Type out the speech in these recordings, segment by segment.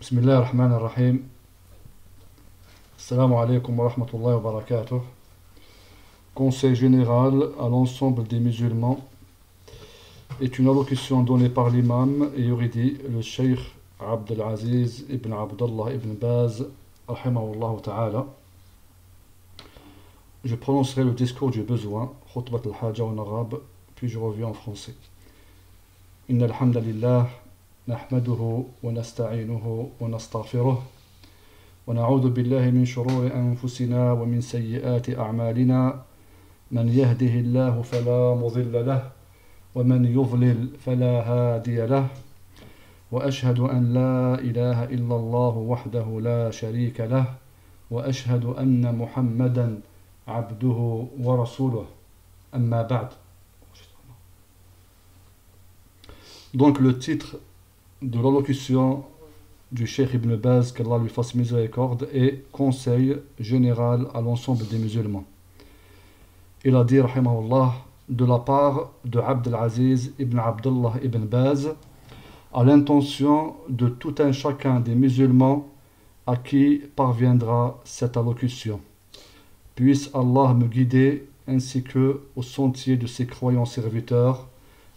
Bismillah ar-Rahman ar-Rahim. Assalamu alaikum wa rahmatullahi wa barakatuh. Conseil général à l'ensemble des musulmans est une allocution donnée par l'imam et érudit, le Cheikh Abdelaziz ibn Abdullah ibn Baz, rahimahullah ta'ala. Je prononcerai le discours du besoin, khutbat al-haja en arabe, puis je reviens en français. Inna alhamdulillah, nahmaduhu wa nasta'inuhu wa nastaghfiruh. ونعوذ بالله من شرور أنفسنا ومن سيئات أعمالنا من يهده الله فلا مضل له ومن يضلل فلا هادي له وأشهد أن لا إله إلا الله وحده لا شريك له وأشهد أن محمدا عبده ورسوله أما بعد. Donc le titre de l'allocution du Cheikh Ibn Baz, qu'Allah lui fasse miséricorde, et conseil général à l'ensemble des musulmans. Il a dit, rahimahullah, de la part de Abdelaziz ibn Abdullah ibn Baz, à l'intention de tout un chacun des musulmans à qui parviendra cette allocution. Puisse Allah me guider ainsi que au sentier de ses croyants serviteurs,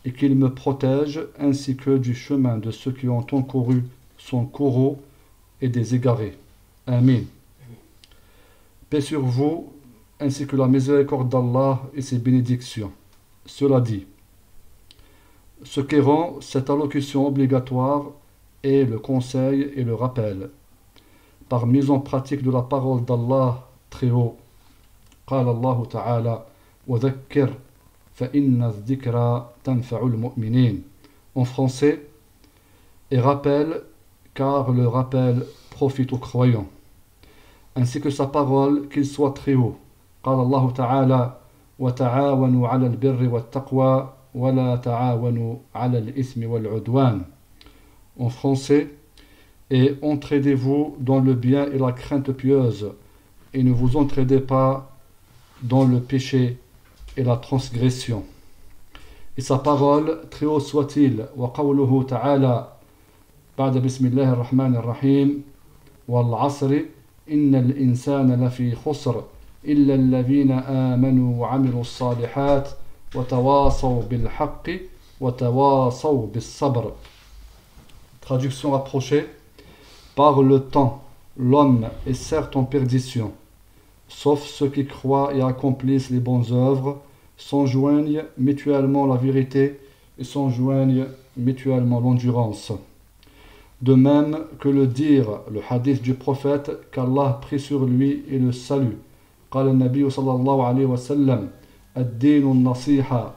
et qu'il me protège ainsi que du chemin de ceux qui ont encouru son courroux et des égarés. Amin. Paix sur vous, ainsi que la miséricorde d'Allah et ses bénédictions. Cela dit, ce qui rend cette allocution obligatoire est le conseil et le rappel. Par mise en pratique de la parole d'Allah très haut, قال الله تعالى وذكر فإن الذكرى تنفع المؤمنين. En français, et rappelle, car le rappel profite aux croyants, ainsi que sa parole, qu'il soit très haut. قال الله تعالى وتعاونوا على البر والتقوى ولا تعاونوا على الإثم والعدوان. En français, et entraidez-vous dans le bien et la crainte pieuse, et ne vous entraidez pas dans le péché et la transgression. Et sa parole, très haut soit-il, وقوله تعالى بعد بسم الله الرحمن الرحيم والعصر إن الإنسان لفي خسر إلا الذين آمنوا وعملوا الصالحات وتواصوا بالحق وتواصوا بالصبر. Traduction rapprochée. Par le temps, l'homme est certes en perdition, sauf ceux qui croient et accomplissent les bonnes œuvres, s'enjoignent mutuellement la vérité et s'enjoignent mutuellement l'endurance. De même que le dire, le hadith du prophète, qu'Allah prie sur lui et le salue. قال النبي صلى الله عليه وسلم الدين النصيحة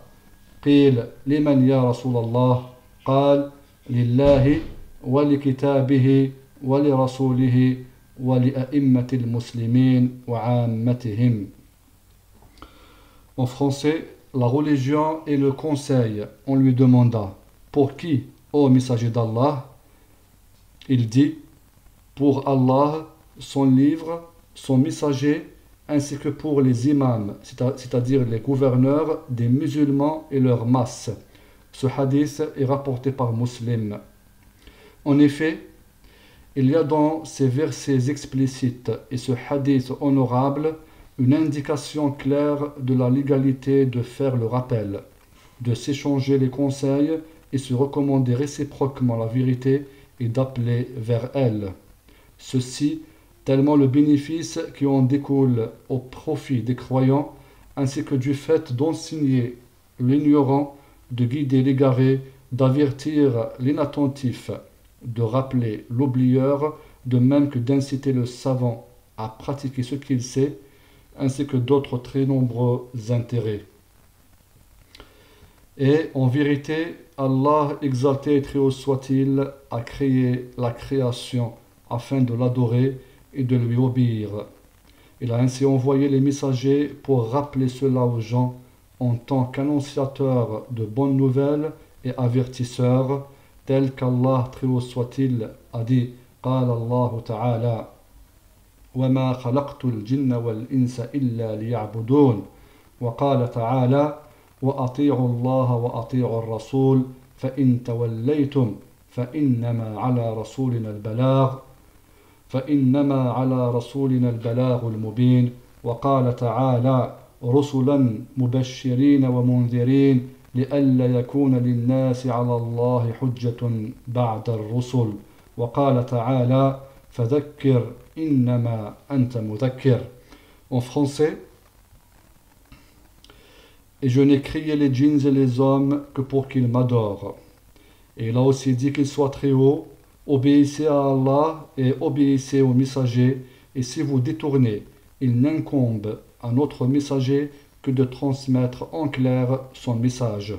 قيل لمن يا رسول الله قال لله ولكتابه ولرسوله ولأئمة المسلمين وعامتهم. En français, la religion et le conseil. On lui demanda, pour qui, ô messager d'Allah? Il dit, pour Allah, son livre, son messager, ainsi que pour les imams, c'est-à-dire les gouverneurs des musulmans et leurs masses. Ce hadith est rapporté par Muslim. En effet, il y a dans ces versets explicites et ce hadith honorable une indication claire de la légalité de faire le rappel, de s'échanger les conseils et se recommander réciproquement la vérité et d'appeler vers elle. Ceci, tellement le bénéfice qui en découle au profit des croyants, ainsi que du fait d'enseigner l'ignorant, de guider l'égaré, d'avertir l'inattentif, de rappeler l'oublieur, de même que d'inciter le savant à pratiquer ce qu'il sait, ainsi que d'autres très nombreux intérêts. Et en vérité, Allah, exalté et très haut soit-il, a créé la création afin de l'adorer et de lui obéir. Il a ainsi envoyé les messagers pour rappeler cela aux gens en tant qu'annonciateurs de bonnes nouvelles et avertisseurs, tel qu'Allah, très haut soit-il, a dit قال الله تعالى وما خلقت الجن والإنس إلا ليعبدون وقال تعالى وأطيعوا الله وأطيعوا الرسول فإن توليتم فإنما على رسولنا البلاغ فإنما على رسولنا البلاغ المبين وقال تعالى رسلا مبشرين ومنذرين لئلا يكون للناس على الله حجة بعد الرسل وقال تعالى فذكر إنما أنت مذكر. En français, et je n'ai créé les djinns et les hommes que pour qu'ils m'adorent. Et il a aussi dit qu'il soit très haut, obéissez à Allah et obéissez aux messagers, et si vous détournez, il n'incombe à notre messager que de transmettre en clair son message.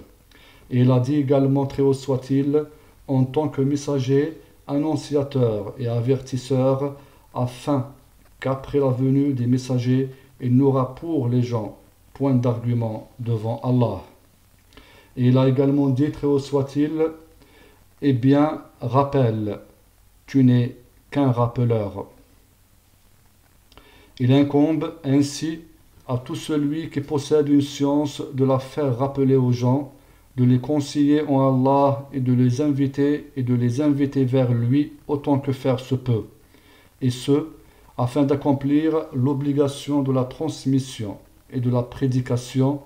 Et il a dit également, très haut soit-il, en tant que messager, annonciateur et avertisseur, afin qu'après la venue des messagers, il n'aura pour les gens point d'argument devant Allah. Et il a également dit, très haut soit-il, eh bien, rappelle, tu n'es qu'un rappeleur. Il incombe ainsi à tout celui qui possède une science de la faire rappeler aux gens, de les conseiller en Allah et de les inviter vers lui autant que faire se peut, et ce, afin d'accomplir l'obligation de la transmission et de la prédication,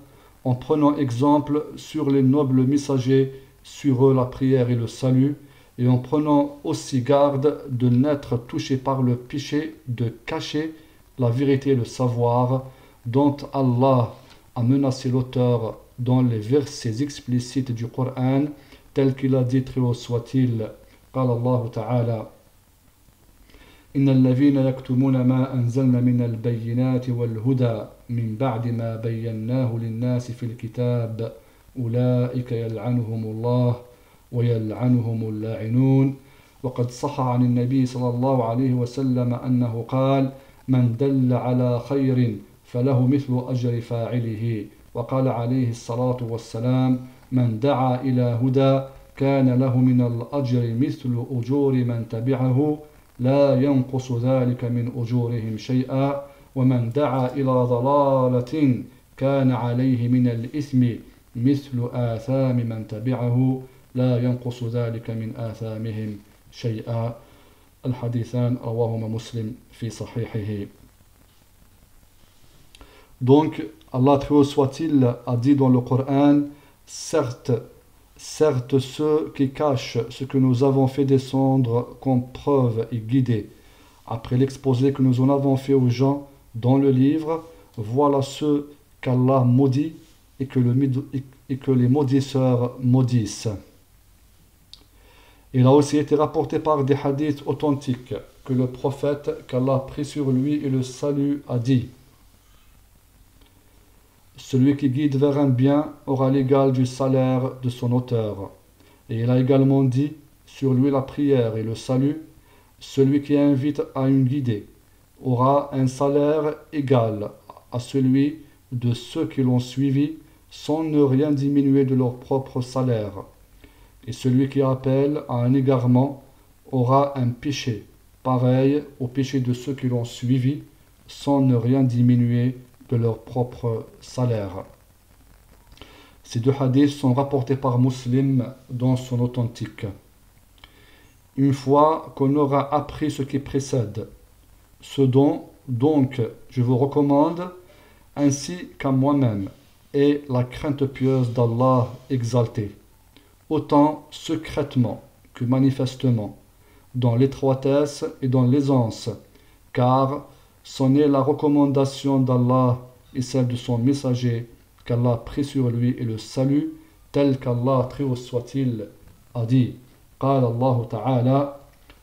en prenant exemple sur les nobles messagers, sur eux la prière et le salut, et en prenant aussi garde de n'être touché par le péché de cacher la vérité et le savoir, dont Allah a menacé l'auteur dans les versets explicites du Coran, tel qu'il a dit, très haut soit-il, قال الله تعالى إن الذين يكتمون ما أنزلنا من البينات والهدى من بعد ما بيناه للناس في الكتاب أولئك يلعنهم الله ويلعنهم اللاعنون وقد صح عن النبي صلى الله عليه وسلم أنه قال من دل على خير فله مثل أجر فاعله وقال عليه الصلاة والسلام من دعا إلى هدى كان له من الأجر مثل أجور من تبعه لا ينقص ذلك من أجورهم شيئا ومن دعا إلى ضلالة كان عليه من الإثم مثل آثام من تبعه لا ينقص ذلك من آثامهم شيئا. الحديثان رواهما مسلم في صحيحه. Donc, Allah très haut soit-il a dit dans le Coran, certes, ceux qui cachent ce que nous avons fait descendre comme preuve et guidée, après l'exposé que nous en avons fait aux gens dans le livre, voilà ceux qu'Allah maudit et que les maudisseurs maudissent. Il a aussi été rapporté par des hadiths authentiques que le prophète, qu'Allah prit sur lui et le salut, a dit: celui qui guide vers un bien aura l'égal du salaire de son auteur. Et il a également dit sur lui la prière et le salut: celui qui invite à une guidée aura un salaire égal à celui de ceux qui l'ont suivi, sans ne rien diminuer de leur propre salaire. Et celui qui appelle à un égarement aura un péché pareil au péché de ceux qui l'ont suivi, sans ne rien diminuer de leur propre salaire. Ces deux hadiths sont rapportés par Muslim dans son authentique. Une fois qu'on aura appris ce qui précède, ce dont donc je vous recommande, ainsi qu'à moi-même, est la crainte pieuse d'Allah exalté, autant secrètement que manifestement, dans l'étroitesse et dans l'aisance, car c'en est la recommandation d'Allah et celle de son messager, qu'Allah a pris sur lui et le salut, tel qu'Allah, très haut soit-il, a dit: قال الله تعالى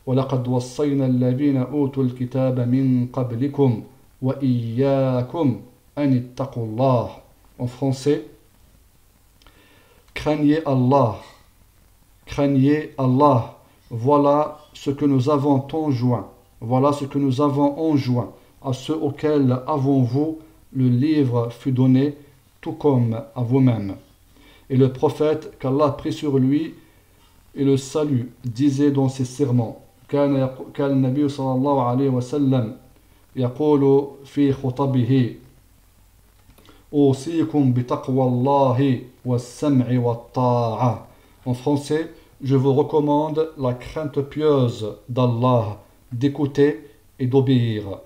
ولقد وصينا الذين أوتوا الكتاب من قبلكم وإياكم أن اتقوا الله. En français, craignez Allah, voilà ce que nous avons enjoint à ceux auxquels avant vous le livre fut donné, tout comme à vous-même. Et le prophète, qu'Allah prit sur lui et le salut, disait dans ses sermons: كان النبي صلى الله عليه وسلم يقول في خطبه أوصيكم بتقوى الله والسمع والطاعة. En français, je vous recommande la crainte pieuse d'Allah, d'écouter et d'obéir.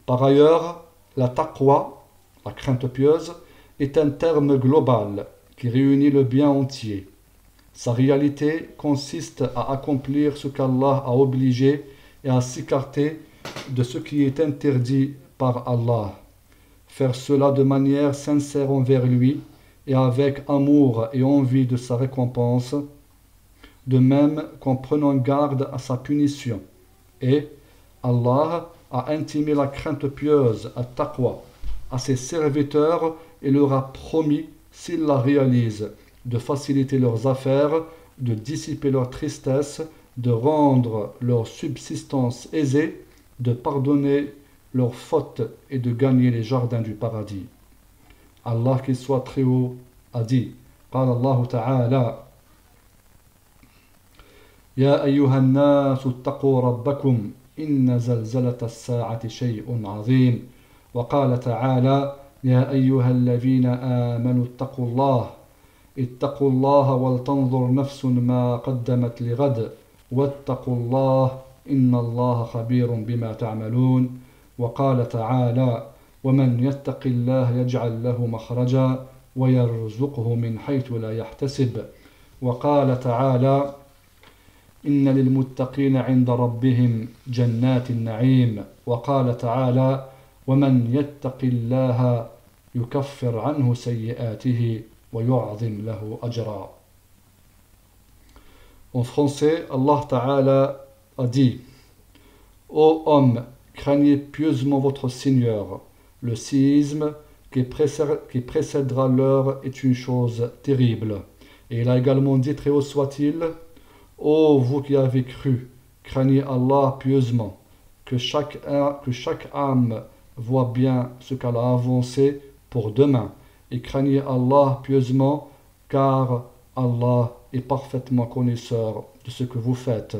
Par ailleurs, la taqwa, la crainte pieuse, est un terme global qui réunit le bien entier. Sa réalité consiste à accomplir ce qu'Allah a obligé et à s'écarter de ce qui est interdit par Allah. Faire cela de manière sincère envers lui et avec amour et envie de sa récompense, de même qu'en prenant garde à sa punition. Et Allah a intimé la crainte pieuse, at-taqwa, à ses serviteurs et leur a promis, s'ils la réalisent, de faciliter leurs affaires, de dissiper leur tristesse, de rendre leur subsistance aisée, de pardonner leurs fautes et de gagner les jardins du paradis. Allah qu'il soit très haut a dit, قال الله تعالى يا أيها الناس اتقوا ربكم إن زلزلة الساعة شيء عظيم وقال تعالى يا أيها الذين آمنوا اتقوا الله ولتنظر نفس ما قدمت لغد واتقوا الله إن الله خبير بما تعملون وقال تعالى ومن يتق الله يجعل له مخرجا ويرزقه من حيث لا يحتسب وقال تعالى إن للمتقين عند ربهم جنات النعيم وقال تعالى ومن يتق الله يكفر عنه سيئاته ويعظم له أجرا. En français, Allah Ta'ala a dit: Ô hommes, craignez pieusement votre Seigneur. Le séisme qui précédera l'heure est une chose terrible. Et il a également dit, très haut soit-il: Ô vous qui avez cru, craignez Allah pieusement, que chaque âme voit bien ce qu'elle a avancé pour demain, et craignez Allah pieusement, car Allah est parfaitement connaisseur de ce que vous faites.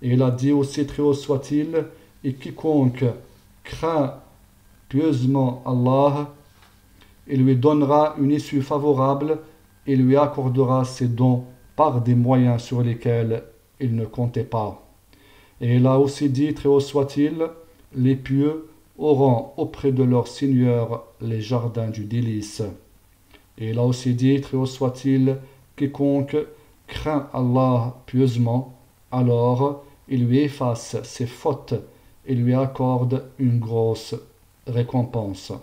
Et il a dit aussi, très haut soit-il: et quiconque craint pieusement Allah, il lui donnera une issue favorable et lui accordera ses dons par des moyens sur lesquels il ne comptait pas. Et il a aussi dit, très haut soit-il: les pieux auront auprès de leur Seigneur les jardins du délice. Et il a aussi dit, très haut soit-il: quiconque craint Allah pieusement, alors il lui efface ses fautes et lui accorde une grosse récompense.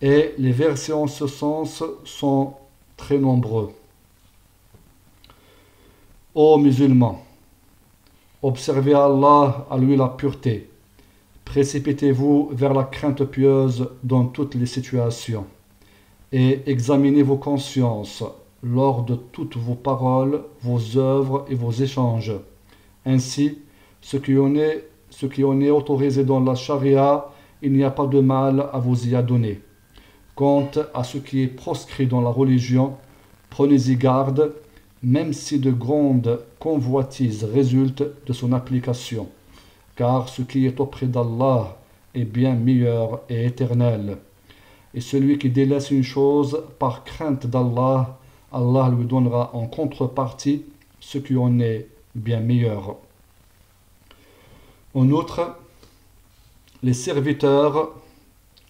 Et les versets en ce sens sont très nombreux. Ô musulmans, observez Allah, à lui la pureté. Précipitez-vous vers la crainte pieuse dans toutes les situations. Et examinez vos consciences lors de toutes vos paroles, vos œuvres et vos échanges. Ainsi, ce qui en est autorisé dans la charia, il n'y a pas de mal à vous y adonner. Quant à ce qui est proscrit dans la religion, prenez-y garde, même si de grandes convoitises résultent de son application, car ce qui est auprès d'Allah est bien meilleur et éternel. Et celui qui délaisse une chose par crainte d'Allah, Allah lui donnera en contrepartie ce qui en est bien meilleur. En outre, les serviteurs,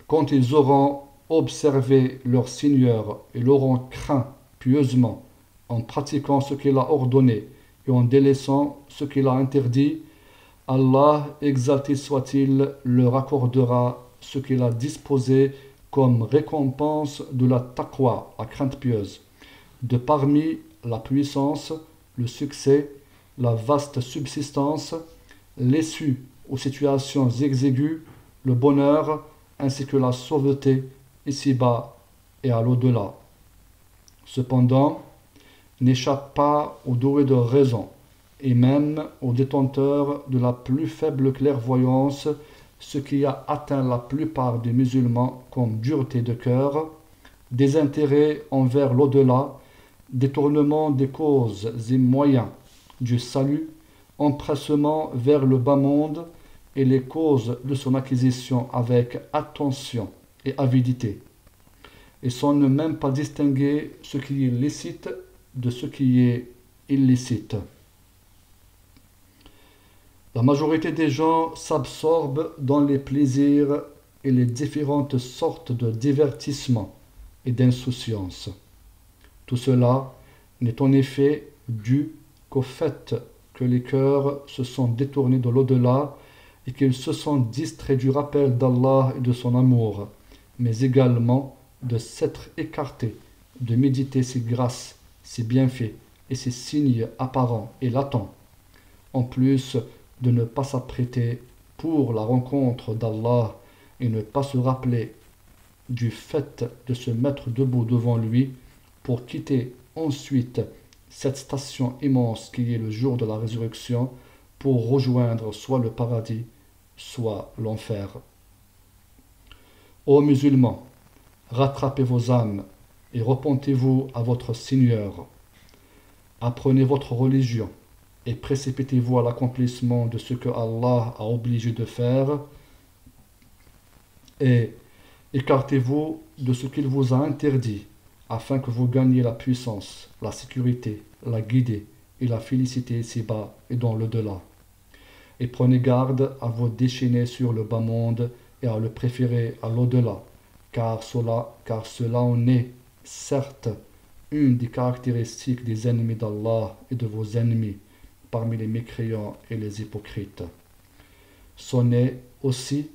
quand ils auront observé leur Seigneur et l'auront craint pieusement, en pratiquant ce qu'il a ordonné et en délaissant ce qu'il a interdit, Allah, exalté soit-il, leur accordera ce qu'il a disposé comme récompense de la taqwa, la crainte pieuse, de parmi la puissance, le succès, la vaste subsistance, l'issue aux situations exiguës, le bonheur, ainsi que la sauveté ici-bas et à l'au-delà. Cependant, n'échappe pas aux doués de raison, et même aux détenteurs de la plus faible clairvoyance, ce qui a atteint la plupart des musulmans comme dureté de cœur, désintérêt envers l'au-delà, détournement des causes et moyens du salut, empressement vers le bas monde et les causes de son acquisition avec attention et avidité, et sans ne même pas distinguer ce qui est licite de ce qui est illicites. La majorité des gens s'absorbent dans les plaisirs et les différentes sortes de divertissements et d'insouciance. Tout cela n'est en effet dû qu'au fait que les cœurs se sont détournés de l'au-delà et qu'ils se sont distraits du rappel d'Allah et de son amour, mais également de s'être écartés de méditer ses grâces, ses bienfaits et ses signes apparents et latents, en plus de ne pas s'apprêter pour la rencontre d'Allah et ne pas se rappeler du fait de se mettre debout devant lui pour quitter ensuite cette station immense qui est le jour de la résurrection pour rejoindre soit le paradis, soit l'enfer. Ô musulmans, rattrapez vos âmes et repentez-vous à votre Seigneur. Apprenez votre religion et précipitez-vous à l'accomplissement de ce que Allah a obligé de faire et écartez-vous de ce qu'il vous a interdit afin que vous gagniez la puissance, la sécurité, la guidée et la félicité ici-bas et dans l'au-delà. Et prenez garde à vous déchaîner sur le bas monde et à le préférer à l'au-delà, car cela en est, certes, une des caractéristiques des ennemis d'Allah et de vos ennemis, parmi les mécréants et les hypocrites. C'en est aussi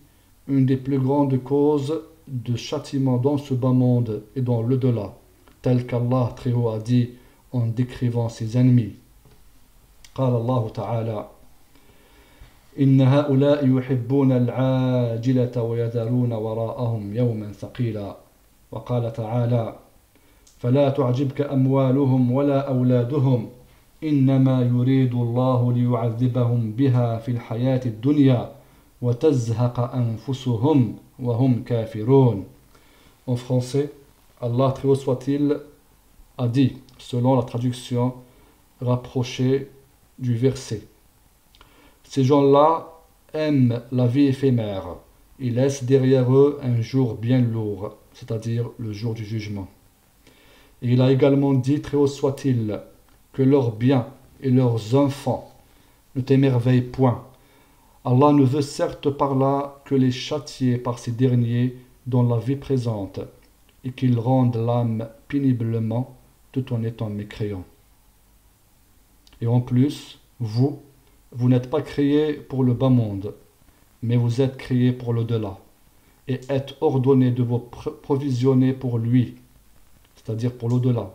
une des plus grandes causes de châtiment dans ce bas monde et dans l'au-delà, tel qu'Allah très haut a dit en décrivant ses ennemis. قال الله تعالى إن هؤلاء يحبون العاجلة ويذرون وراءهم يوما ثقيلا وقال تعالى فلا تعجبك أموالهم ولا أولادهم إنما يريد الله ليعذبهم بها في الحياة الدنيا وتزهق أنفسهم وهم كافرون. En français, Allah très haut soit-il a dit, selon la traduction rapprochée du verset, ces gens-là aiment la vie éphémère, ils laissent derrière eux un jour bien lourd, c'est-à-dire le jour du jugement. Et il a également dit, très haut soit-il, que leurs biens et leurs enfants ne t'émerveillent point. Allah ne veut certes par là que les châtier par ces derniers dans la vie présente et qu'ils rendent l'âme péniblement tout en étant mécréants. Et en plus, vous n'êtes pas créés pour le bas monde, mais vous êtes créés pour l'au-delà et êtes ordonnés de vous provisionner pour lui, c'est-à-dire pour l'au-delà.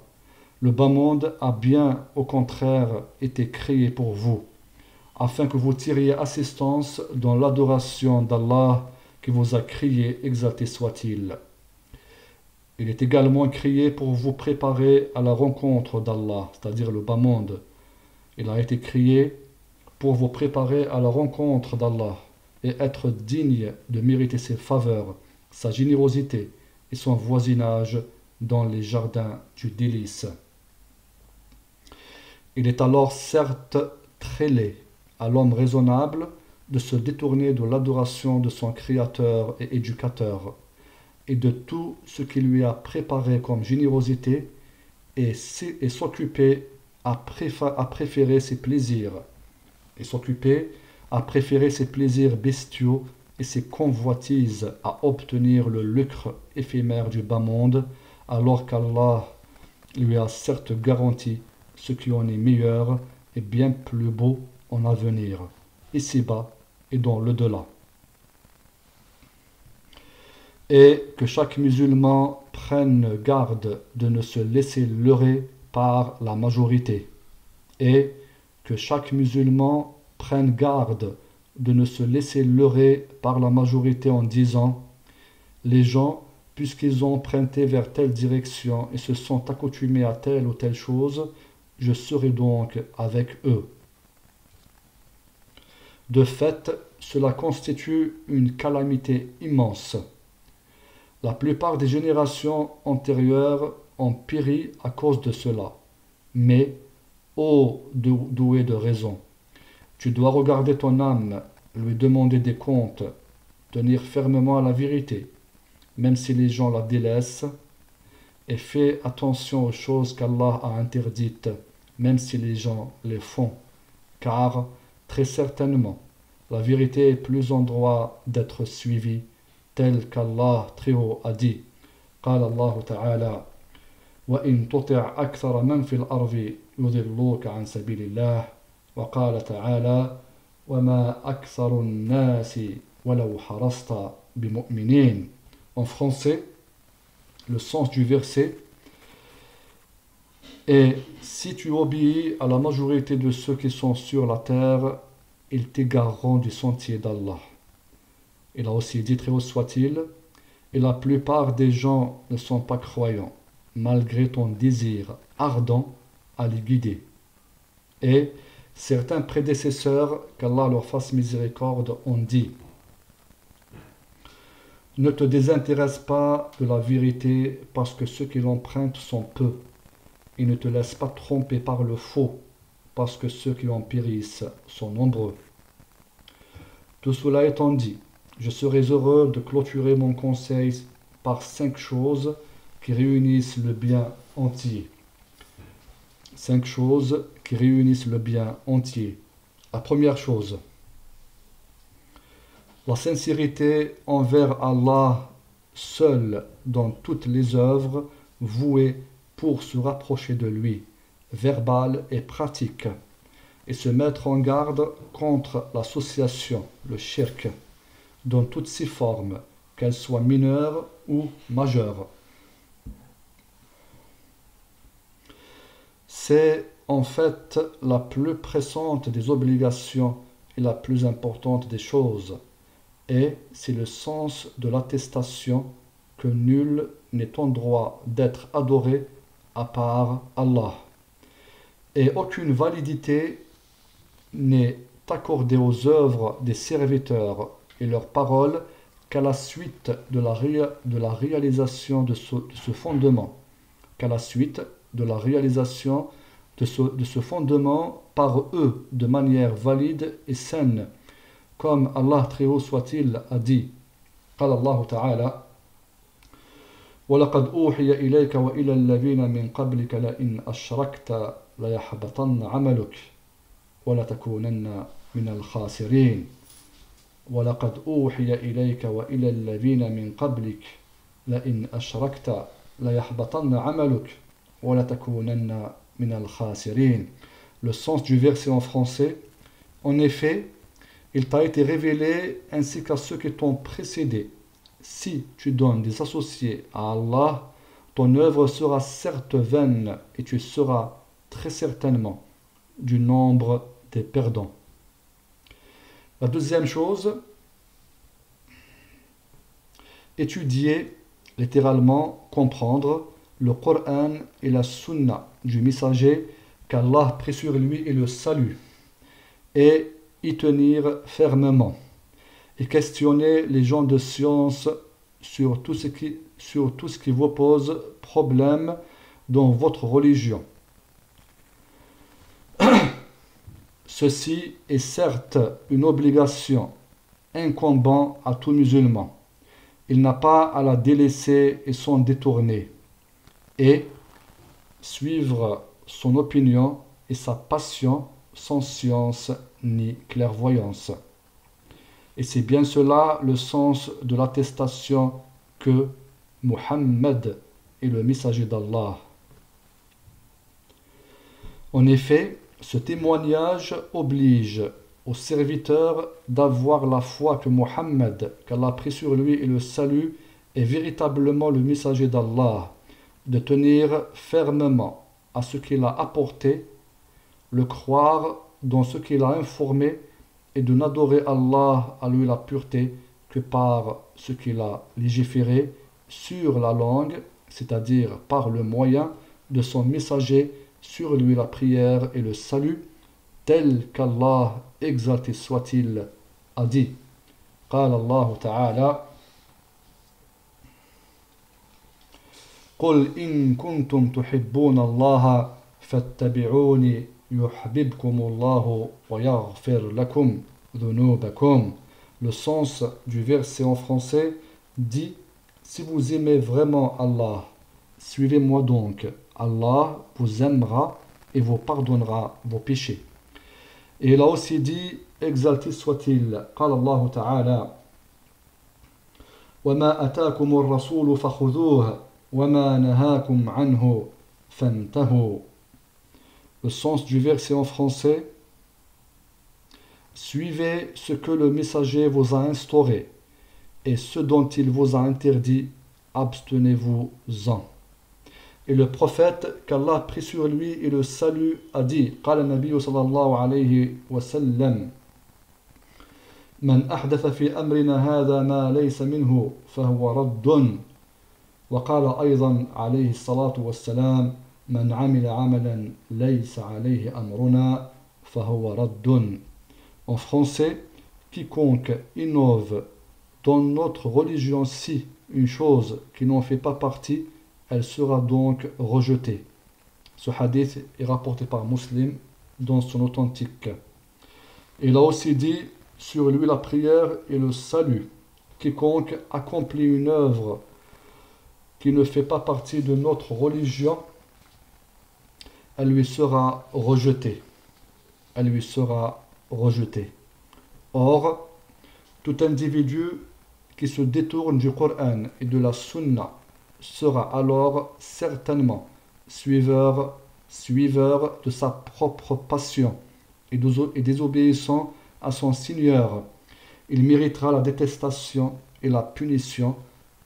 Le bas monde a bien au contraire été créé pour vous, afin que vous tiriez assistance dans l'adoration d'Allah qui vous a créé, exalté soit-il. Il est également créé pour vous préparer à la rencontre d'Allah, c'est-à-dire le bas monde. Il a été créé pour vous préparer à la rencontre d'Allah et être digne de mériter ses faveurs, sa générosité et son voisinage dans les jardins du délice. Il est alors certes très laid à l'homme raisonnable de se détourner de l'adoration de son Créateur et Éducateur et de tout ce qu'il lui a préparé comme générosité et s'occuper à préférer ses plaisirs bestiaux et ses convoitises à obtenir le lucre éphémère du bas monde, alors qu'Allah lui a certes garanti ce qui en est meilleur et bien plus beau en avenir, ici-bas et dans l'au-delà. Et que chaque musulman prenne garde de ne se laisser leurrer par la majorité, et que chaque musulman prenne garde de ne se laisser leurrer par la majorité en disant « Les gens, puisqu'ils ont emprunté vers telle direction et se sont accoutumés à telle ou telle chose, je serai donc avec eux. » De fait, cela constitue une calamité immense. La plupart des générations antérieures ont péri à cause de cela. Mais, ô doué de raison, tu dois regarder ton âme, lui demander des comptes, tenir fermement à la vérité, même si les gens la délaissent, et fais attention aux choses qu'Allah a interdites, même si les gens les font, car très certainement la vérité est plus en droit d'être suivie, tel qu'Allah très haut a dit. قال الله تعالى وإن تطع أكثر من في الأرض يضلوك عن سبيل الله وقال تعالى وما أكثر الناس ولو حرصت بمؤمنين. En français, le sens du verset est: si tu obéis à la majorité de ceux qui sont sur la terre, ils t'égareront du sentier d'Allah. Il a aussi dit, très haut soit-il, et la plupart des gens ne sont pas croyants, malgré ton désir ardent à les guider. Et certains prédécesseurs, qu'Allah leur fasse miséricorde, ont dit: ne te désintéresse pas de la vérité parce que ceux qui l'empruntent sont peu, et ne te laisse pas tromper par le faux parce que ceux qui en périssent sont nombreux. Tout cela étant dit, je serais heureux de clôturer mon conseil par 5 choses qui réunissent le bien entier. 5 choses qui réunissent le bien entier. La première chose, la sincérité envers Allah seul dans toutes les œuvres vouées pour se rapprocher de lui, verbales et pratiques, et se mettre en garde contre l'association, le shirk, dans toutes ses formes, qu'elles soient mineures ou majeures. C'est en fait la plus pressante des obligations et la plus importante des choses, et c'est le sens de l'attestation que nul n'est en droit d'être adoré à part Allah, et aucune validité n'est accordée aux œuvres des serviteurs et leurs paroles qu'à la suite de la réalisation de ce fondement, qu'à la suite de la réalisation de ce fondement par eux de manière valide et saine, comme Allah très haut soit-il a dit. قال الله تعالى ولقد أوحي إليك وإلى الذين من قبلك لئن أشركت ليحبطن عملك ولتكونن من الخاسرين. ولقد أوحي إليك وإلى الذين من قبلك لئن أشركت ليحبطن عملك ولتكونن من الخاسرين. Le sens du verset en français: en effet, il t'a été révélé ainsi qu'à ceux qui t'ont précédé. Si tu donnes des associés à Allah, ton œuvre sera certes vaine et tu seras très certainement du nombre des perdants. La deuxième chose, étudier, littéralement comprendre, le Coran et la Sunna du messager, qu'Allah prie sur lui et le salut, et y tenir fermement, et questionner les gens de science sur tout ce qui vous pose problème dans votre religion. Ceci est certes une obligation incombant à tout musulman. Il n'a pas à la délaisser et s'en détourner, et suivre son opinion et sa passion sans science ni clairvoyance. Et c'est bien cela le sens de l'attestation que Muhammad est le messager d'Allah. En effet, ce témoignage oblige aux serviteurs d'avoir la foi que Muhammad, qu'Allah prie sur lui et le salut, est véritablement le messager d'Allah, de tenir fermement à ce qu'il a apporté, le croire dans ce qu'il a informé, et de n'adorer Allah à lui la pureté que par ce qu'il a légiféré sur la langue, c'est-à-dire par le moyen de son messager, sur lui la prière et le salut, tel qu'Allah, exalté soit-il, a dit. قال الله تعالى قل إن كنتم تحبون الله فاتبعوني يحببكم الله ويغفر لكم ذنوبكم. Le sens du verset en français dit: si vous aimez vraiment Allah, suivez-moi donc, Allah vous aimera et vous pardonnera vos péchés. Et il a aussi dit, exalté soit-il, قال الله تعالى وما أتاكم الرسول فخذوه وما نهاكم عنه فانتهوا. Le sens du verset en français: suivez ce que le messager vous a instauré, et ce dont il vous a interdit, abstenez-vous-en. Et le prophète, qu'Allah prie sur lui et le salut, a dit, قال النبي صلى الله عليه وسلم من أحدث في أمرنا هذا ما ليس منه فهو رد. وقال أيضا عليه الصلاة والسلام من عمل عملا ليس عليه أمرنا فهو رد. En français, quiconque innove dans notre religion-ci une chose qui n'en fait pas partie, elle sera donc rejetée. Ce hadith est rapporté par Muslim dans son authentique. Il a aussi dit, sur lui la prière et le salut. Quiconque accomplit une œuvre qui ne fait pas partie de notre religion, elle lui sera rejetée. Elle lui sera rejetée. Or, tout individu qui se détourne du Coran et de la Sunna sera alors certainement suiveur de sa propre passion et désobéissant à son Seigneur. Il méritera la détestation et la punition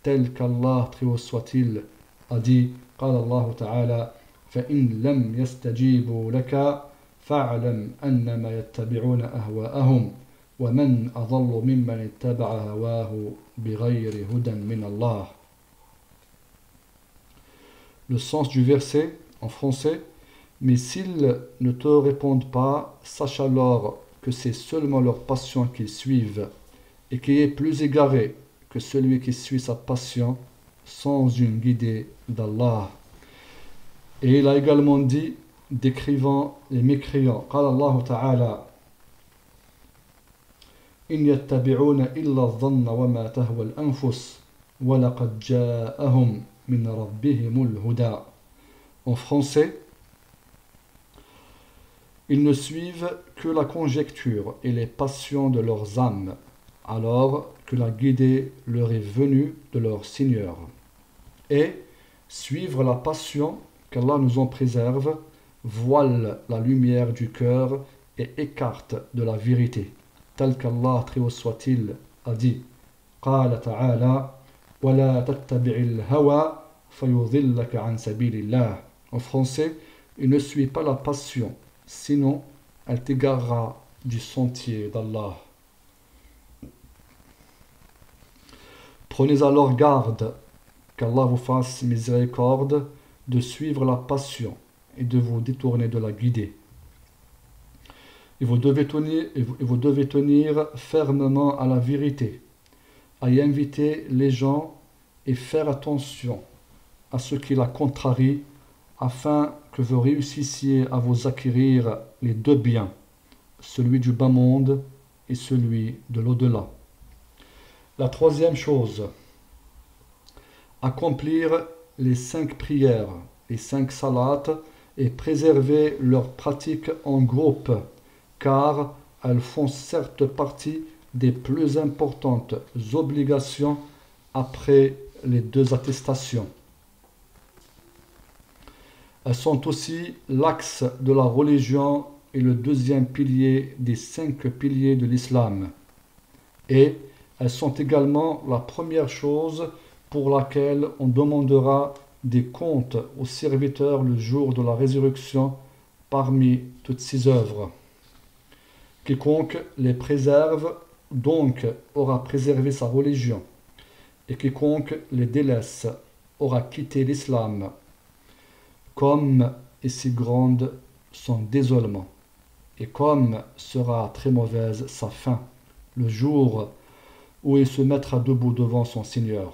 telle qu'Allah, très haut soit-il, a dit, قال الله تعالى فإن لم يستجيبوا لك فاعلم أنما يتبعون أهواءهم ومن أضل ممن اتبع هواه بغير هدى من الله. Le sens du verset en français: mais s'ils ne te répondent pas, sache alors que c'est seulement leur passion qu'ils suivent, et qui est plus égaré que celui qui suit sa passion sans une guidée d'Allah. Et il a également dit, décrivant les mécréants, قال الله تعالى إن يتبعون إلا الظن وما تهوى الأنفس ولقد جاءهم من ربهم الهدى. En français, ils ne suivent que la conjecture et les passions de leurs âmes, alors que la guidée leur est venue de leur Seigneur. Et suivre la passion, qu'Allah nous en préserve, voile la lumière du cœur et écarte de la vérité, tel qu'Allah, très haut soit-il, a dit, قال تعالى ولا تتبع الهوى فيضلك عن سبيل الله. En français, il ne suit pas la passion, sinon elle t'égarera du sentier d'Allah. Prenez alors garde qu'Allah vous fasse miséricorde de suivre la passion et de vous détourner de la guidée. Et vous devez tenir fermement à la vérité, à y inviter les gens et faire attention à ce qui la contrarie, afin que vous réussissiez à vous acquérir les deux biens, celui du bas monde et celui de l'au-delà. La troisième chose, accomplir les 5 prières, les 5 salats, et préserver leur pratique en groupe, car elles font certes partie des plus importantes obligations après les 2 attestations. Elles sont aussi l'axe de la religion et le 2e pilier des 5 piliers de l'islam. Et elles sont également la première chose pour laquelle on demandera des comptes aux serviteurs le jour de la résurrection parmi toutes ces œuvres. Quiconque les préserve donc aura préservé sa religion, et quiconque les délaisse aura quitté l'islam. Comme est si grande son désolement, et comme sera très mauvaise sa fin, le jour où il se mettra debout devant son Seigneur.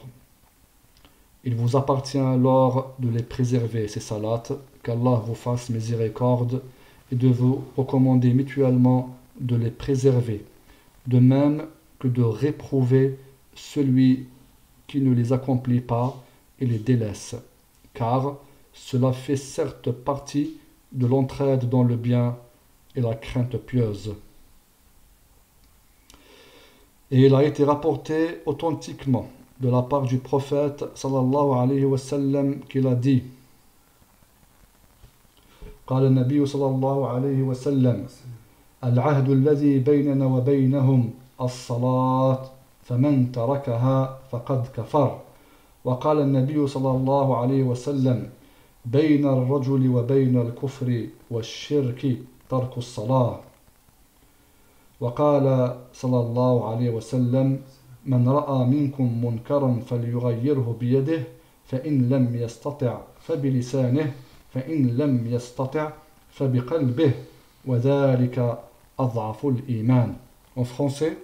Il vous appartient alors de les préserver, ces salats, qu'Allah vous fasse miséricorde, et de vous recommander mutuellement de les préserver, de même que de réprouver celui qui ne les accomplit pas et les délaisse, car cela fait certes partie de l'entraide dans le bien et la crainte pieuse. Et il a été rapporté authentiquement de la part du prophète sallallahu alayhi wa sallam qu'il a dit قال النبي صلى الله عليه وسلم العهد الذي بيننا وبينهم الصلاة فمن تركها فقد كفر وقال النبي صلى الله عليه وسلم بين الرجل وبين الكفر والشرك ترك الصلاة وقال صلى الله عليه وسلم من رأى منكم منكرا فليغيره بيده فإن لم يستطع فبلسانه فإن لم يستطع فبقلبه وذلك أضعف الإيمان. En français,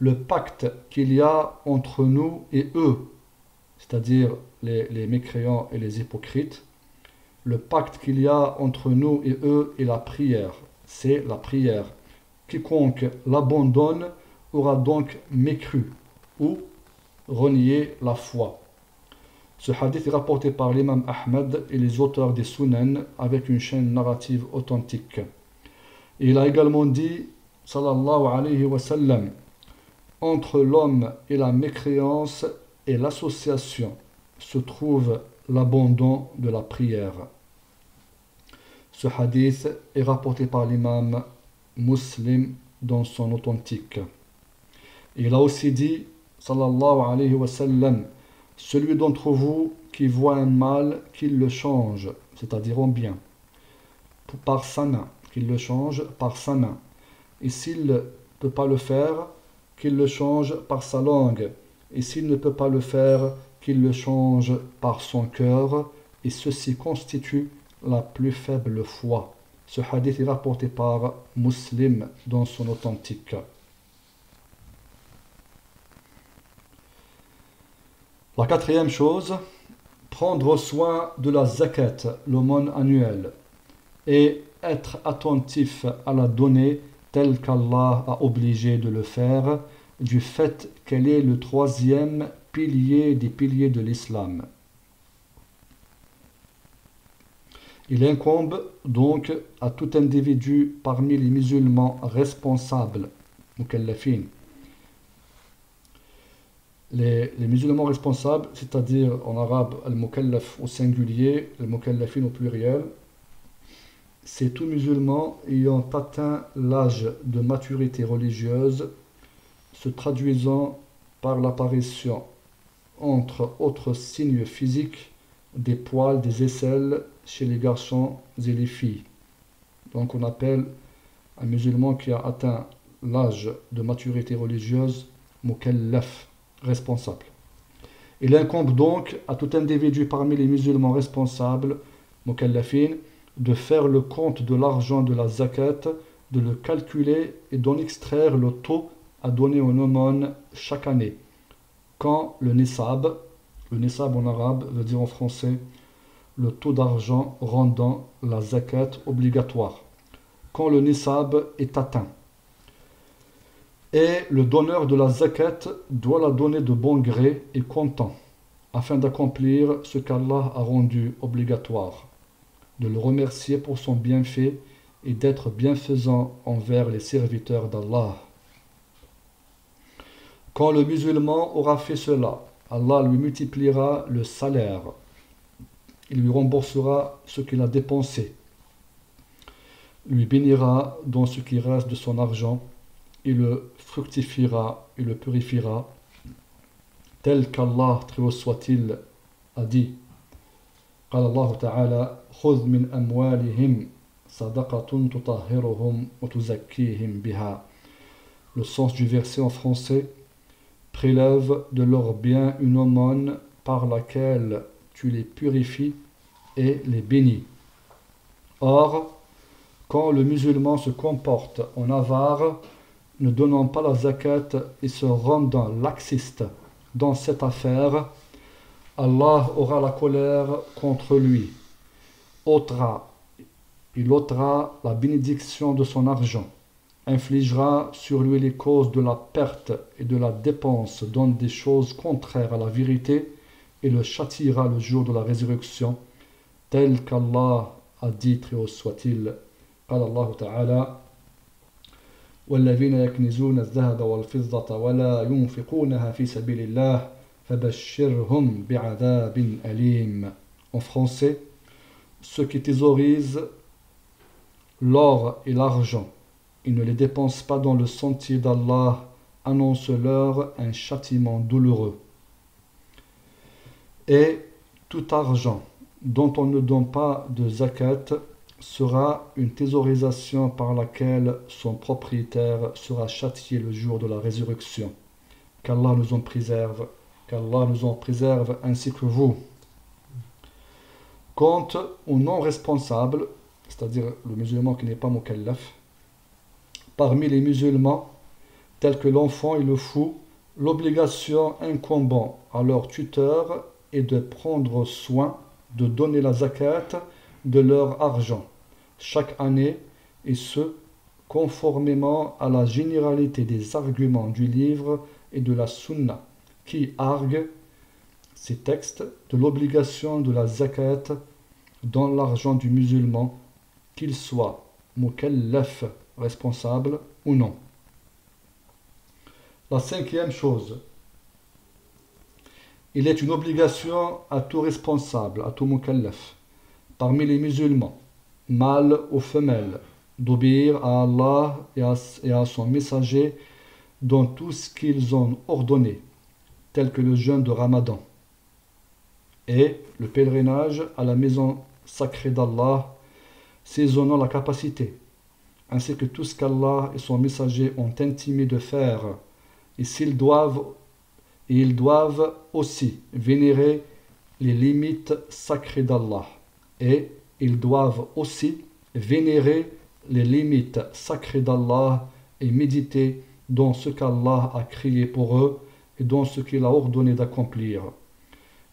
le pacte qu'il y a entre nous et eux, c'est-à-dire les mécréants et les hypocrites, le pacte qu'il y a entre nous et eux est la prière. C'est la prière. Quiconque l'abandonne aura donc mécru ou renié la foi. Ce hadith est rapporté par l'imam Ahmed et les auteurs des Sunan avec une chaîne narrative authentique. Et il a également dit, sallallahu alayhi wa sallam, entre l'homme et la mécréance et l'association se trouve l'abandon de la prière. Ce hadith est rapporté par l'imam Muslim dans son authentique. Et il a aussi dit, sallallahu alayhi wa sallam, celui d'entre vous qui voit un mal, qu'il le change, c'est-à-dire en bien, par sa main, qu'il le change par sa main. Et s'il ne peut pas le faire, qu'il le change par sa langue. Et s'il ne peut pas le faire, qu'il le change par son cœur. Et ceci constitue la plus faible foi. Ce hadith est rapporté par Muslim dans son authentique. La quatrième chose, prendre soin de la zakat, l'aumône annuelle, et être attentif à la donner telle qu'Allah a obligé de le faire, du fait qu'elle est le troisième pilier des piliers de l'islam. Il incombe donc à tout individu parmi les musulmans responsables, mukallafin. Les musulmans responsables, c'est-à-dire en arabe al-mukallaf au singulier, al-mukallafin au pluriel, c'est tout musulman ayant atteint l'âge de maturité religieuse, se traduisant par l'apparition, entre autres signes physiques, des poils, des aisselles chez les garçons et les filles. Donc on appelle un musulman qui a atteint l'âge de maturité religieuse mukallaf, responsable. Il incombe donc à tout individu parmi les musulmans responsables, mukallafin, de faire le compte de l'argent de la zakat, de le calculer et d'en extraire le taux à donner en aumône chaque année. Quand le nisab en arabe veut dire en français le taux d'argent rendant la zakat obligatoire, quand le nisab est atteint. Et le donneur de la zakat doit la donner de bon gré et content, afin d'accomplir ce qu'Allah a rendu obligatoire, de le remercier pour son bienfait et d'être bienfaisant envers les serviteurs d'Allah. Quand le musulman aura fait cela, Allah lui multipliera le salaire. Il lui remboursera ce qu'il a dépensé, lui bénira dans ce qui reste de son argent, il le fructifiera et le purifiera, tel qu'Allah, très haut soit-il, a dit. قال الله تعالى خذ من أموالهم صدقة تطهرهم وتزكيهم بها. Le sens du verset en français: prélève de leurs biens une aumône par laquelle tu les purifies et les bénis. Or, quand le musulman se comporte en avare, ne donnant pas la zakat et se rendant laxiste dans cette affaire, Allah aura la colère contre lui. Il ôtera la bénédiction de son argent, infligera sur lui les causes de la perte et de la dépense dans des choses contraires à la vérité et le châtiera le jour de la résurrection, tel qu'Allah a dit, très haut soit-il. قال الله تعالى والذين يكنزون الذهب والفضة ولا ينفقونها في سبيل الله فبشرهم بعذاب أليم. En français, ceux qui thésaurisent l'or et l'argent, ils ne les dépensent pas dans le sentier d'Allah, annonce-leur un châtiment douloureux. Et tout argent dont on ne donne pas de zakat sera une thésaurisation par laquelle son propriétaire sera châtié le jour de la résurrection. Qu'Allah nous en préserve, ainsi que vous. Quant aux non-responsables, c'est-à-dire le musulman qui n'est pas mukallaf, parmi les musulmans, tels que l'enfant et le fou, l'obligation incombant à leur tuteur est de prendre soin de donner la zakat de leur argent chaque année, et ce, conformément à la généralité des arguments du livre et de la sunna, qui arguent ces textes de l'obligation de la zakat dans l'argent du musulman, qu'il soit mukallaf, responsable ou non. La cinquième chose, il est une obligation à tout responsable, à tout mukallaf, parmi les musulmans, mâles ou femelles, d'obéir à Allah et à son messager dans tout ce qu'ils ont ordonné, tel que le jeûne de Ramadan et le pèlerinage à la maison sacrée d'Allah, saisonnant la capacité, ainsi que tout ce qu'Allah et son messager ont intimé de faire, et ils doivent aussi vénérer les limites sacrées d'Allah, et ils doivent aussi vénérer les limites sacrées d'Allah et méditer dans ce qu'Allah a créé pour eux et dans ce qu'il a ordonné d'accomplir.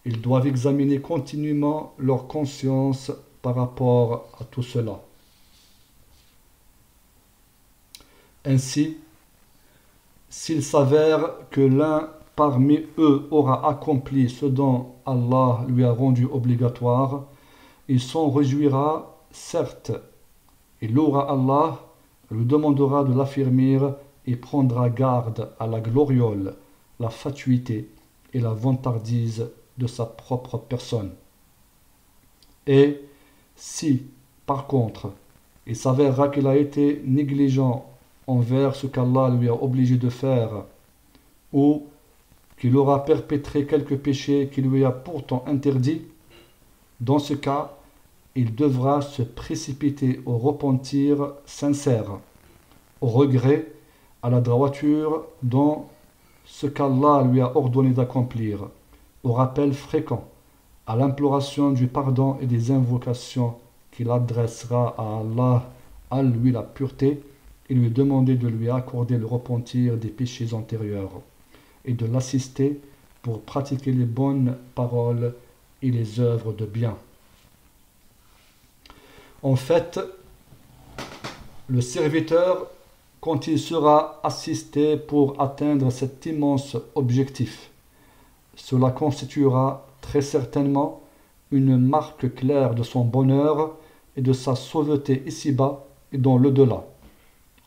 Ils doivent examiner continuellement leur conscience par rapport à tout cela. Ainsi, s'il s'avère que l'un parmi eux aura accompli ce dont Allah lui a rendu obligatoire, il s'en réjouira, certes, et louera Allah, lui demandera de l'affermir et prendra garde à la gloriole, la fatuité et la vantardise de sa propre personne. Et si, par contre, il s'avérera qu'il a été négligent envers ce qu'Allah lui a obligé de faire, ou qu'il aura perpétré quelque péché qui lui a pourtant interdit, dans ce cas, il devra se précipiter au repentir sincère, au regret, à la droiture dans ce qu'Allah lui a ordonné d'accomplir, au rappel fréquent, à l'imploration du pardon et des invocations qu'il adressera à Allah, à lui la pureté, et lui demander de lui accorder le repentir des péchés antérieurs, et de l'assister pour pratiquer les bonnes paroles et les œuvres de bien. En fait, le serviteur, quand il sera assisté pour atteindre cet immense objectif, cela constituera très certainement une marque claire de son bonheur et de sa sauveté ici-bas et dans l'au-delà.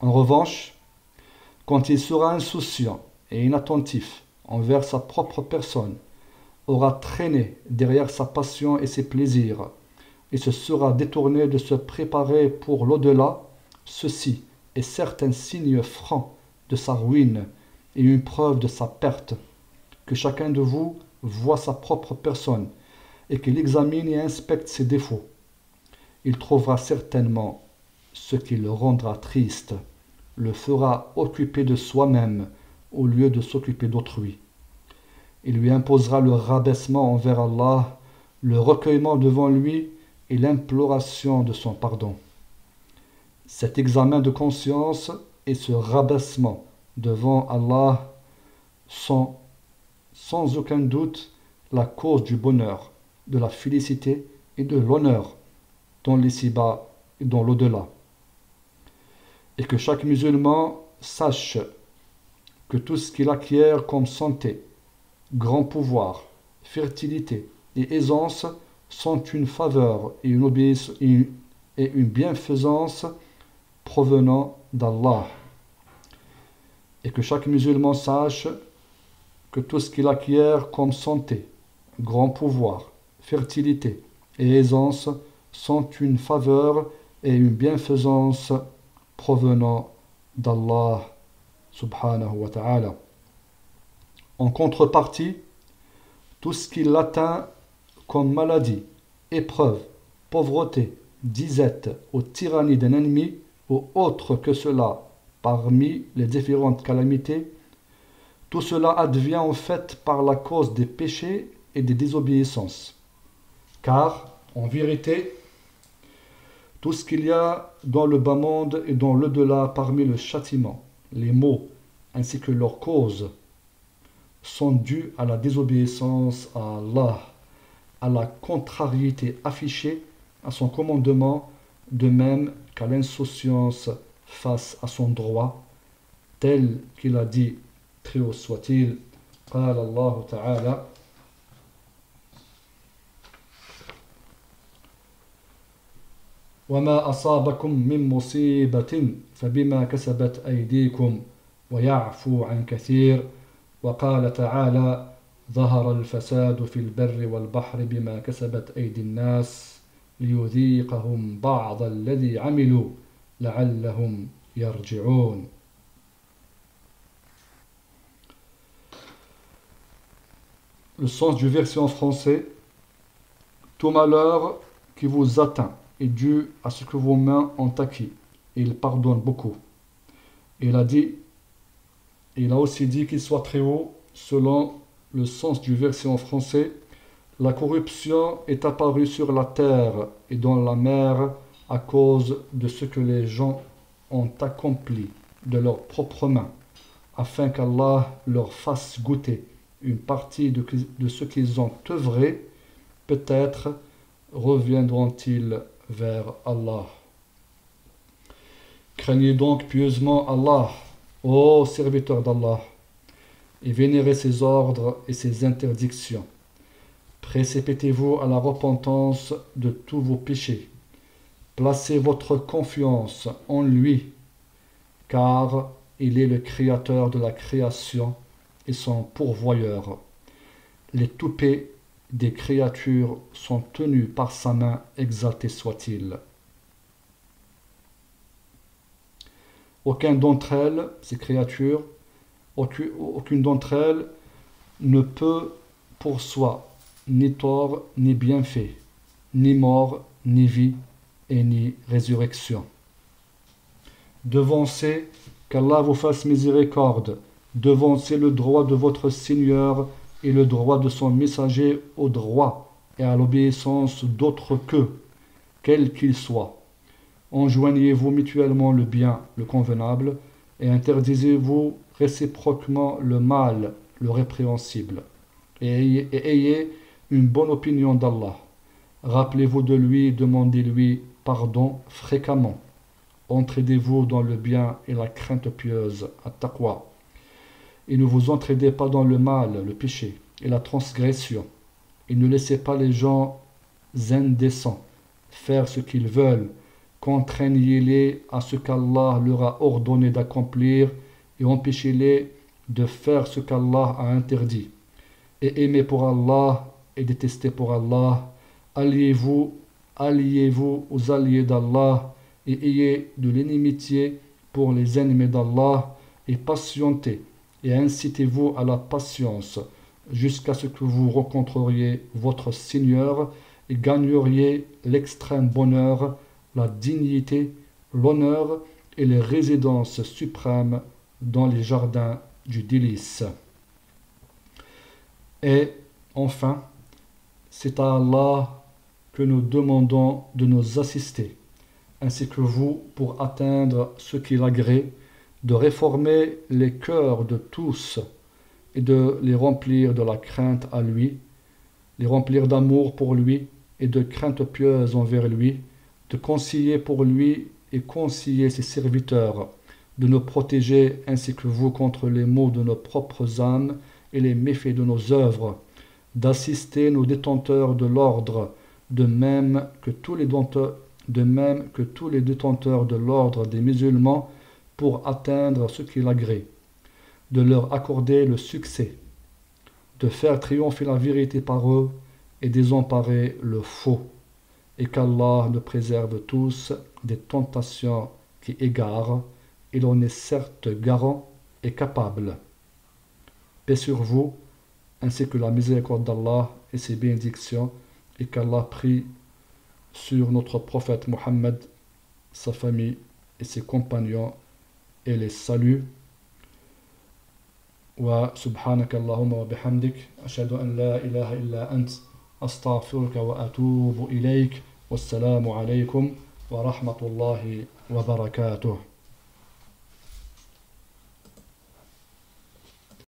En revanche, quand il sera insouciant et inattentif envers sa propre personne, aura traîné derrière sa passion et ses plaisirs, et se sera détourné de se préparer pour l'au-delà, ceci est certes un signe franc de sa ruine et une preuve de sa perte, que chacun de vous voit sa propre personne et qu'il examine et inspecte ses défauts. Il trouvera certainement ce qui le rendra triste, le fera occuper de soi-même au lieu de s'occuper d'autrui. Il lui imposera le rabaissement envers Allah, le recueillement devant lui et l'imploration de son pardon. Cet examen de conscience et ce rabaissement devant Allah sont sans aucun doute la cause du bonheur, de la félicité et de l'honneur dans l'ici-bas et dans l'au-delà. Et que chaque musulman sache que tout ce qu'il acquiert comme santé, grand pouvoir, fertilité et aisance sont une faveur et une bienfaisance provenant d'Allah. Et que chaque musulman sache que tout ce qu'il acquiert comme santé, grand pouvoir, fertilité et aisance sont une faveur et une bienfaisance provenant d'Allah subhanahu wa ta'ala. En contrepartie, tout ce qu'il atteint comme maladie, épreuve, pauvreté, disette ou tyrannie d'un ennemi ou autre que cela parmi les différentes calamités, tout cela advient en fait par la cause des péchés et des désobéissances. Car, en vérité, tout ce qu'il y a dans le bas monde et dans l'au-delà parmi le châtiment, les maux, ainsi que leurs causes, sont dus à la désobéissance à Allah, à la contrariété affichée à son commandement, de même qu'à l'insouciance face à son droit, tel qu'il a dit, très haut soit-il, قال الله تعالى وما أصابكم من مصيبة فبما كسبت أيديكم ويعفو عن كثير وقال تعالى ظهر الفساد في البر والبحر بما كسبت أيدي الناس ليذيقهم بعض الذي عملوا لعلهم يرجعون. Le sens du verset en français: tout malheur qui vous atteint est dû à ce que vos mains ont acquis, et il pardonne beaucoup. Et il a aussi dit qu'il soit très haut, selon le sens du verset en français: la corruption est apparue sur la terre et dans la mer à cause de ce que les gens ont accompli de leurs propres mains, afin qu'Allah leur fasse goûter une partie de ce qu'ils ont œuvré. Peut-être reviendront-ils vers Allah. Craignez donc pieusement Allah, ô serviteurs d'Allah, et vénérez ses ordres et ses interdictions. Précipitez-vous à la repentance de tous vos péchés. Placez votre confiance en lui, car il est le créateur de la création et son pourvoyeur. Les toupets des créatures sont tenus par sa main, exalté soit-il. Aucune d'entre elles, ces créatures, aucune d'entre elles ne peut pour soi ni tort ni bienfait, ni mort ni vie et ni résurrection. Devancez qu'Allah vous fasse miséricorde, devancez le droit de votre Seigneur et le droit de son messager au droit et à l'obéissance d'autres qu'eux, quels qu'ils soient. Enjoignez-vous mutuellement le bien, le convenable, et interdisez-vous réciproquement le mal, le répréhensible. Et ayez une bonne opinion d'Allah. Rappelez-vous de lui, demandez-lui pardon fréquemment. Entraidez-vous dans le bien et la crainte pieuse, at-taqwa. Et ne vous entraidez pas dans le mal, le péché et la transgression. Et ne laissez pas les gens indécents faire ce qu'ils veulent. Contraignez-les à ce qu'Allah leur a ordonné d'accomplir et empêchez-les de faire ce qu'Allah a interdit. Et aimez pour Allah et détestez pour Allah. Alliez-vous aux alliés d'Allah et ayez de l'inimitié pour les ennemis d'Allah et patientez et incitez-vous à la patience jusqu'à ce que vous rencontreriez votre Seigneur et gagneriez l'extrême bonheur, la dignité, l'honneur et les résidences suprêmes dans les jardins du délice. Et enfin, c'est à Allah que nous demandons de nous assister, ainsi que vous, pour atteindre ce qu'il agrée, de réformer les cœurs de tous et de les remplir de la crainte à lui, les remplir d'amour pour lui et de crainte pieuse envers lui, de concilier pour lui et concilier ses serviteurs, de nous protéger ainsi que vous contre les maux de nos propres âmes et les méfaits de nos œuvres, d'assister nos détenteurs de l'ordre, de même que tous les détenteurs de l'ordre des musulmans pour atteindre ce qu'il agrée, de leur accorder le succès, de faire triompher la vérité par eux et désemparer le faux, et qu'Allah nous préserve tous des tentations qui égarent. Il en est certes garant et capable. Paix sur vous, ainsi que la miséricorde d'Allah et ses bénédictions, et qu'Allah prie sur notre prophète Mohammed, sa famille et ses compagnons, et les salue. Wa subhanaka Allahumma wa bihamdik, ashhadu an la ilaha illa ant, astaghfiruka wa atubu ilayk. Wassalamu alaykum wa rahmatullahi wa barakatuh.